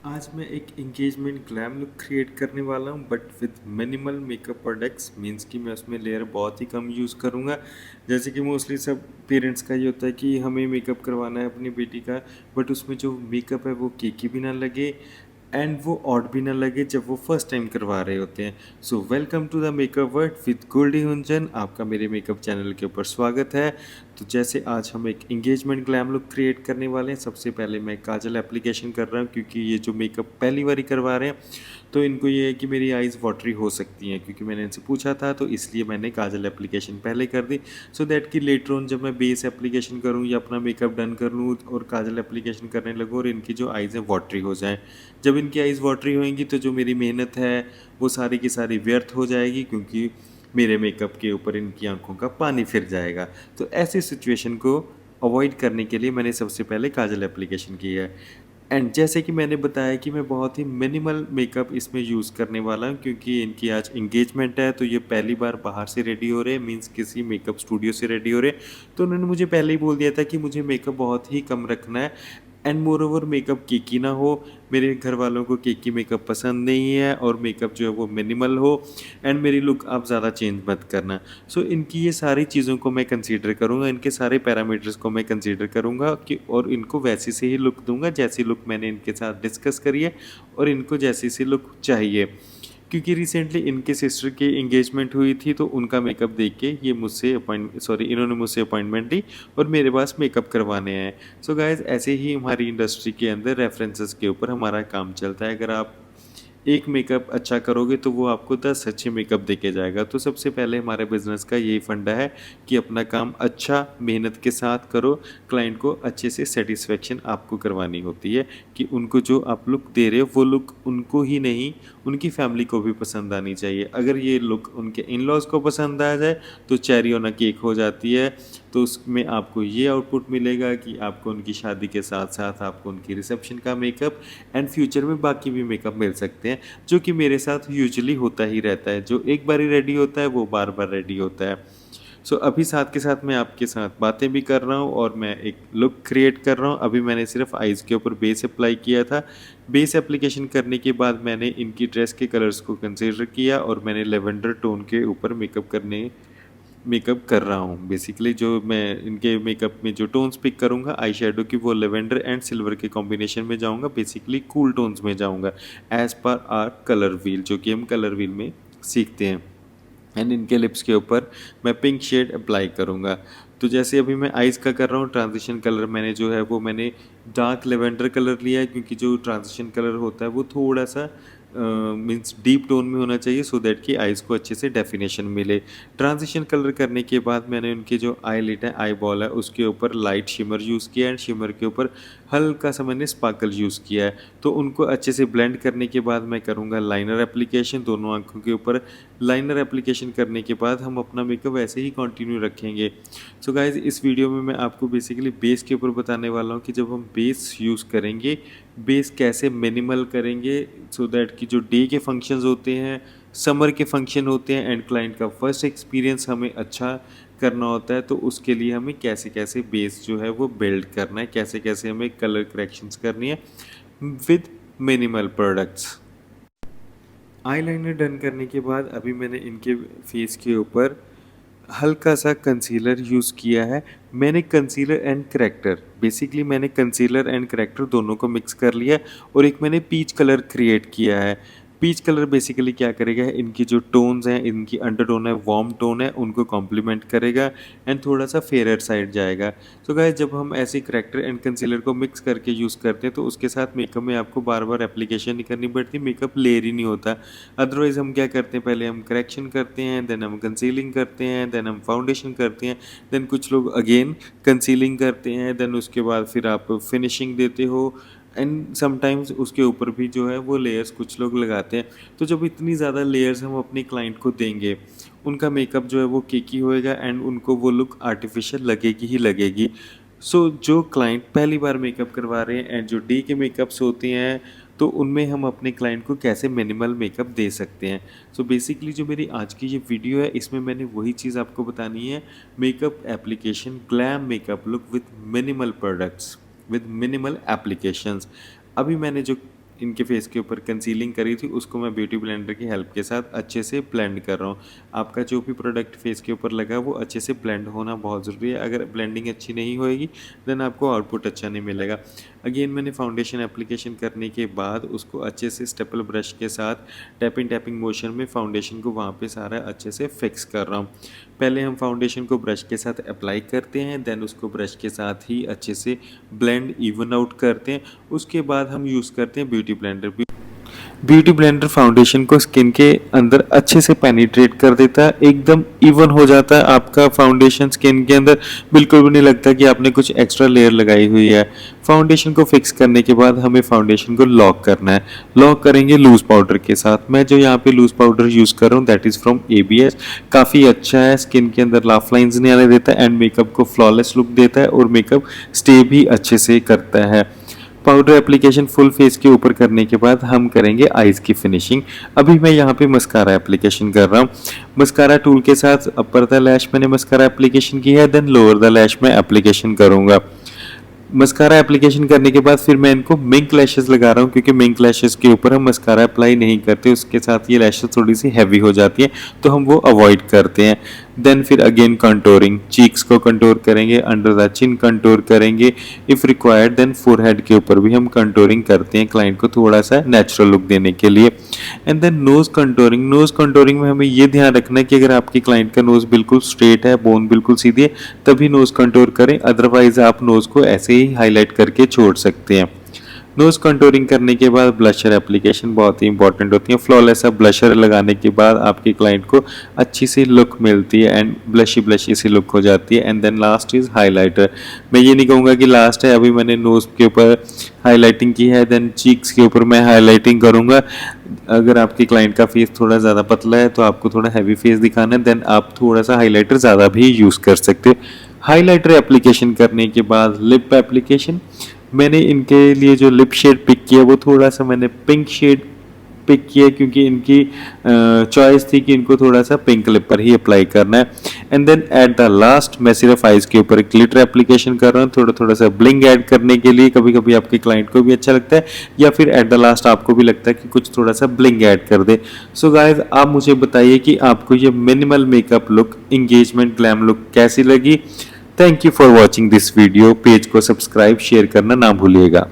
आज मैं एक एंगेजमेंट ग्लैम लुक क्रिएट करने वाला हूँ but with minimal makeup products means कि मैं उसमें लेयर बहुत ही कम यूज़ करूँगा। जैसे कि मोस्टली सब पेरेंट्स का ये होता है कि हमें मेकअप करवाना है अपनी बेटी का, बट उसमें जो मेकअप है वो केकी भी ना लगे एंड वो ऑड भी ना लगे जब वो फर्स्ट टाइम करवा रहे होते हैं। So welcome to the makeup world with Goldie Hunjan, आपका मेरे मेकअप चैनल के ऊपर स्वागत है। तो जैसे आज हम एक एंगेजमेंट ग्लैम लुक क्रिएट करने वाले हैं, सबसे पहले मैं काजल एप्लीकेशन कर रहा हूँ क्योंकि ये जो मेकअप पहली बार ही करवा रहे हैं तो इनको ये है कि मेरी आइज़ वाटरी हो सकती हैं, क्योंकि मैंने इनसे पूछा था तो इसलिए मैंने काजल एप्लीकेशन पहले कर दी सो दैट कि लेटर ऑन जब मैं बेस एप्लीकेशन करूँ या अपना मेकअप डन कर लूँ और काजल एप्लीकेशन करने लगूँ और इनकी जो आइज़ हैं वाटरी हो जाएँ। जब इनकी आइज़ वाटरी होएंगी तो जो मेरी मेहनत है वो सारी की सारी व्यर्थ हो जाएगी, क्योंकि मेरे मेकअप के ऊपर इनकी आंखों का पानी फिर जाएगा। तो ऐसी सिचुएशन को अवॉइड करने के लिए मैंने सबसे पहले काजल एप्लीकेशन की है। एंड जैसे कि मैंने बताया कि मैं बहुत ही मिनिमल मेकअप इसमें यूज़ करने वाला हूँ, क्योंकि इनकी आज एंगेजमेंट है तो ये पहली बार बाहर से रेडी हो रहे हैं, मीन्स किसी मेकअप स्टूडियो से रेडी हो रहे हैं। तो उन्होंने मुझे पहले ही बोल दिया था कि मुझे मेकअप बहुत ही कम रखना है एंड मोर ओवर मेकअप केकी ना हो। मेरे घर वालों को केकी मेकअप पसंद नहीं है और मेकअप जो है वो मिनिमल हो एंड मेरी लुक आप ज़्यादा चेंज मत करना। सो इनकी ये सारी चीज़ों को मैं कंसीडर करूँगा, इनके सारे पैरामीटर्स को मैं कंसीडर करूँगा कि और इनको वैसी से ही लुक दूंगा जैसी लुक मैंने इनके साथ डिस्कस करी है और इनको जैसी सी लुक चाहिए। क्योंकि रिसेंटली इनके सिस्टर की एंगेजमेंट हुई थी तो उनका मेकअप देख के ये मुझसे इन्होंने मुझसे अपॉइंटमेंट ली और मेरे पास मेकअप करवाने आए। सो गाइज ऐसे ही हमारी इंडस्ट्री के अंदर रेफरेंसेस के ऊपर हमारा काम चलता है। अगर आप एक मेकअप अच्छा करोगे तो वो आपको 10 अच्छे मेकअप देके जाएगा। तो सबसे पहले हमारे बिजनेस का यही फंडा है कि अपना काम अच्छा मेहनत के साथ करो, क्लाइंट को अच्छे से सेटिस्फेक्शन आपको करवानी होती है कि उनको जो आप लुक दे रहे हो वो लुक उनको ही नहीं उनकी फैमिली को भी पसंद आनी चाहिए। अगर ये लुक उनके इन लॉज़ को पसंद आ जाए तो चेरी ऑन अ केक हो जाती है। तो उसमें आपको ये आउटपुट मिलेगा कि आपको उनकी शादी के साथ साथ आपको उनकी रिसेप्शन का मेकअप एंड फ्यूचर में बाकी भी मेकअप मिल सकते हैं, जो कि मेरे साथ यूजुअली होता ही रहता है। जो एक बार ही रेडी होता है वो बार बार रेडी होता है। सो अभी साथ के साथ मैं आपके साथ बातें भी कर रहा हूँ और मैं एक लुक क्रिएट कर रहा हूँ। अभी मैंने सिर्फ आइज़ के ऊपर बेस अप्लाई किया था। बेस एप्लीकेशन करने के बाद मैंने इनकी ड्रेस के कलर्स को कंसीडर किया और मैंने लेवेंडर टोन के ऊपर मेकअप कर रहा हूँ। बेसिकली जो मैं इनके मेकअप में जो टोन्स पिक करूँगा आई शेडो की, वो लेवेंडर एंड सिल्वर के कॉम्बिनेशन में जाऊँगा। बेसिकली कूल टोन्स में जाऊँगा as per are colour wheel, जो कि हम कलर व्हील में सीखते हैं। एंड इनके लिप्स के ऊपर मैं पिंक शेड अप्लाई करूँगा। तो जैसे अभी मैं आइज़ का कर रहा हूँ, ट्रांजिशन कलर मैंने डार्क लेवेंडर कलर लिया है, क्योंकि जो ट्रांजिशन कलर होता है वो थोड़ा सा मीन्स डीप टोन में होना चाहिए सो दैट कि आइज़ को अच्छे से डेफिनेशन मिले। ट्रांजिशन कलर करने के बाद मैंने उनके जो आई लिट है, आई बॉल है, उसके ऊपर लाइट शिमर यूज़ किया एंड शिमर के ऊपर हल्का सा मैंने स्पार्कल यूज़ किया है। तो उनको अच्छे से ब्लेंड करने के बाद मैं करूँगा लाइनर एप्लीकेशन दोनों आँखों के ऊपर। लाइनर एप्लीकेशन करने के बाद हम अपना मेकअप ऐसे ही कंटिन्यू रखेंगे। सो गाइज़ इस वीडियो में मैं आपको बेसिकली बेस के ऊपर बताने वाला हूँ कि जब हम बेस यूज़ करेंगे, बेस कैसे मिनिमल करेंगे सो दैट कि जो डे के फंक्शंस होते हैं, समर के फंक्शन होते हैं एंड क्लाइंट का फर्स्ट एक्सपीरियंस हमें अच्छा करना होता है, तो उसके लिए हमें कैसे कैसे बेस जो है वो बिल्ड करना है, कैसे कैसे हमें कलर करेक्शंस करनी है with minimal products. Eyeliner done करने के बाद अभी मैंने इनके फेस के ऊपर हल्का सा कंसीलर यूज़ किया है। मैंने कंसीलर एंड करेक्टर मैंने कंसीलर एंड करेक्टर दोनों को मिक्स कर लिया और एक मैंने पीच कलर क्रिएट किया है। पीच कलर बेसिकली क्या करेगा, इनकी जो टोन्स हैं, इनकी अंडरटोन है, वार्म टोन है, उनको कॉम्प्लीमेंट करेगा एंड थोड़ा सा फेयर साइड जाएगा। तो गाइस जब हम ऐसे करेक्टर एंड कंसीलर को मिक्स करके यूज़ करते हैं तो उसके साथ मेकअप में आपको बार बार एप्लीकेशन नहीं करनी पड़ती, मेकअप लेयर ही नहीं होता। अदरवाइज़ हम क्या करते हैं, पहले हम करेक्शन करते हैं, देन हम कंसीलिंग करते हैं, देन हम फाउंडेशन करते हैं, देन कुछ लोग अगेन कंसीलिंग करते हैं, देन उसके बाद फिर आप फिनिशिंग देते हो एंड समटाइम्स उसके ऊपर भी जो है वो लेयर्स कुछ लोग लगाते हैं। तो जब इतनी ज़्यादा लेयर्स हम अपने क्लाइंट को देंगे, उनका मेकअप जो है वो केकी होएगा एंड उनको वो लुक आर्टिफिशियल लगेगी ही लगेगी। सो जो क्लाइंट पहली बार मेकअप करवा रहे हैं एंड जो डे के मेकअप्स होते हैं, तो उनमें हम अपने क्लाइंट को कैसे मिनिमल मेकअप दे सकते हैं। सो बेसिकली जो मेरी आज की ये वीडियो है इसमें मैंने वही चीज़ आपको बतानी है, makeup application glam makeup look with minimal products with minimal applications. अभी मैंने जो इनके फेस के ऊपर कंसीलिंग करी थी उसको मैं ब्यूटी ब्लेंडर की हेल्प के साथ अच्छे से ब्लेंड कर रहा हूँ। आपका जो भी प्रोडक्ट फेस के ऊपर लगा वो अच्छे से ब्लेंड होना बहुत ज़रूरी है। अगर ब्लेंडिंग अच्छी नहीं होएगी देन आपको आउटपुट अच्छा नहीं मिलेगा। अगेन मैंने फाउंडेशन एप्लीकेशन करने के बाद उसको अच्छे से स्टेपल ब्रश के साथ टैपिंग मोशन में फाउंडेशन को वहाँ पे सारा अच्छे से फिक्स कर रहा हूँ। पहले हम फाउंडेशन को ब्रश के साथ अप्लाई करते हैं, देन उसको ब्रश के साथ ही अच्छे से ब्लेंड इवन आउट करते हैं। उसके बाद हम यूज़ करते हैं beauty blender. Beauty blender foundation को स्किन के अंदर अच्छे से पेनिट्रेट कर देता है, एकदम इवन हो जाता है आपका फाउंडेशन स्किन के अंदर। बिल्कुल भी नहीं लगता कि आपने कुछ एक्स्ट्रा लेयर लगाई हुई है। फाउंडेशन को फिक्स करने के बाद हमें फाउंडेशन को लॉक करना है। लॉक करेंगे लूज पाउडर के साथ। मैं जो यहाँ पे लूज पाउडर यूज़ कर रहा हूँ दैट इज़ फ्रॉम ABS। काफ़ी अच्छा है, स्किन के अंदर लाफ लाइन्स नहीं आने देता एंड मेकअप को फ्लॉलेस लुक देता है और मेकअप स्टे भी अच्छे से करता है। पाउडर एप्लीकेशन फुल फेस के ऊपर करने के बाद हम करेंगे आईज की फिनिशिंग। अभी मैं यहाँ पे मस्कारा एप्लीकेशन कर रहा हूँ। मस्कारा टूल के साथ अपर द लैश मैंने मस्कारा एप्लीकेशन की है, देन लोअर द लैश में एप्लीकेशन करूँगा। मस्कारा एप्लीकेशन करने के बाद फिर मैं इनको मिंक लैशेस लगा रहा हूँ, क्योंकि मिंक लैशेस के ऊपर हम मस्कारा अप्लाई नहीं करते, उसके साथ ये लैशेस थोड़ी सी हैवी हो जाती है तो हम वो अवॉइड करते हैं। देन फिर अगेन कंटोरिंग, चीक्स को कंटोर करेंगे, अंडर द चिन कंटोर करेंगे, इफ़ रिक्वायर्ड देन फोरहेड के ऊपर भी हम कंटोरिंग करते हैं क्लाइंट को थोड़ा सा नेचुरल लुक देने के लिए। And then nose contouring. Nose contouring में हमें ये ध्यान रखना है कि अगर आपकी क्लाइंट का नोज़ बिल्कुल स्ट्रेट है, बोन बिल्कुल सीधी है, तभी नोज़ कंटोर करें, अदरवाइज आप नोज़ को ऐसे ही हाईलाइट करके छोड़ सकते हैं। नोज़ कंटूरिंग करने के बाद ब्लशर एप्लीकेशन बहुत ही इंपॉर्टेंट होती है। फ्लॉलेस ब्लशर लगाने के बाद आपके क्लाइंट को अच्छी सी लुक मिलती है एंड ब्लशी सी लुक हो जाती है। And then last is highlighter. मैं ये नहीं कहूँगा कि लास्ट है, अभी मैंने नोज़ के ऊपर हाईलाइटिंग की है, देन चीक्स के ऊपर मैं हाईलाइटिंग करूँगा। अगर आपके क्लाइंट का फेस थोड़ा ज़्यादा पतला है तो आपको थोड़ा हैवी फेस दिखाना है, देन आप थोड़ा सा हाईलाइटर ज़्यादा भी यूज़ कर सकते हो। हाईलाइटर एप्लीकेशन करने के बाद लिप एप्लीकेशन। मैंने इनके लिए जो लिप शेड पिक किया वो थोड़ा सा मैंने पिंक शेड पिक किया, क्योंकि इनकी चॉइस थी कि इनको थोड़ा सा पिंक लिप पर ही अप्लाई करना है। And then at the last मैं सिर्फ आइज के ऊपर ग्लिटर एप्लीकेशन कर रहा हूँ, थोड़ा सा ब्लिंग ऐड करने के लिए। कभी कभी आपके क्लाइंट को भी अच्छा लगता है या फिर एट द लास्ट आपको भी लगता है कि कुछ थोड़ा सा ब्लिंग ऐड कर दे। सो गाइज आप मुझे बताइए कि आपको ये minimal makeup look, engagement glam look कैसी लगी। Thank you for watching this video. Page को सब्सक्राइब शेयर करना ना भूलिएगा।